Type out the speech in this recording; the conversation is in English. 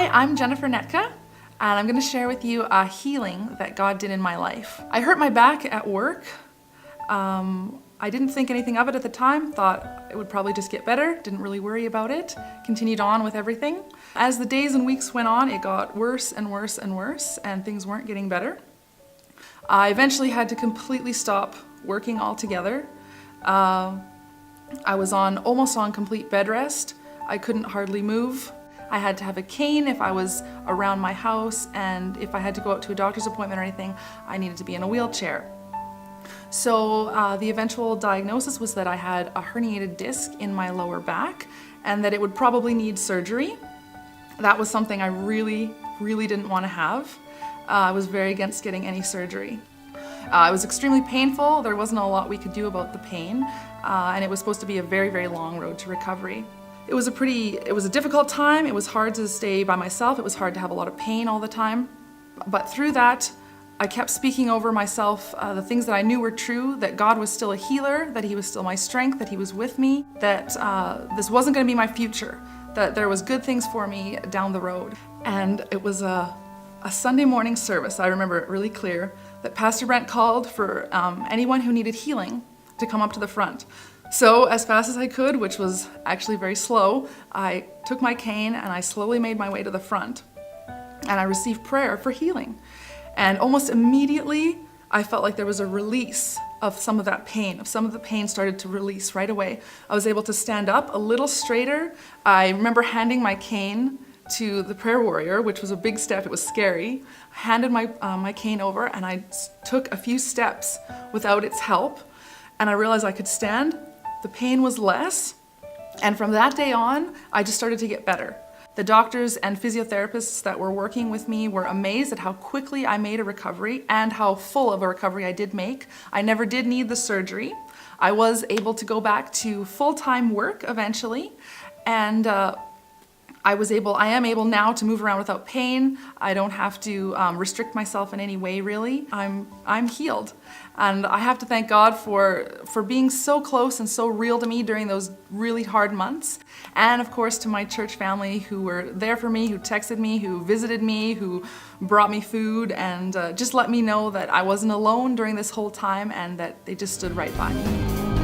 Hi, I'm Jennifer Netka, and I'm going to share with you a healing that God did in my life. I hurt my back at work. I didn't think anything of it at the time, thought it would probably just get better, didn't really worry about it, continued on with everything. As the days and weeks went on, it got worse and worse and worse, and things weren't getting better. I eventually had to completely stop working altogether. I was almost on complete bed rest. I couldn't hardly move. I had to have a cane if I was around my house, and if I had to go out to a doctor's appointment or anything, I needed to be in a wheelchair. So the eventual diagnosis was that I had a herniated disc in my lower back and that it would probably need surgery. That was something I really didn't want to have. I was very against getting any surgery. It was extremely painful. There wasn't a lot we could do about the pain, and it was supposed to be a very long road to recovery. It was a difficult time. It was hard to stay by myself. It was hard to have a lot of pain all the time. But through that, I kept speaking over myself the things that I knew were true, that God was still a healer, that He was still my strength, that He was with me, that this wasn't going to be my future, that there was good things for me down the road. And it was a Sunday morning service, I remember it really clear, that Pastor Brent called for anyone who needed healing to come up to the front. So as fast as I could, which was actually very slow, I took my cane and I slowly made my way to the front. And I received prayer for healing. And almost immediately, I felt like there was a release of some of that pain. Some of the pain started to release right away. I was able to stand up a little straighter. I remember handing my cane to the prayer warrior, which was a big step. It was scary. I handed my cane over and I took a few steps without its help. And I realized I could stand. The pain was less, and from that day on, I just started to get better. The doctors and physiotherapists that were working with me were amazed at how quickly I made a recovery and how full of a recovery I did make. I never did need the surgery. I was able to go back to full-time work eventually, and I am able now to move around without pain. I don't have to restrict myself in any way, really. I'm healed. And I have to thank God for being so close and so real to me during those really hard months. And of course to my church family who were there for me, who texted me, who visited me, who brought me food, and just let me know that I wasn't alone during this whole time and that they just stood right by me.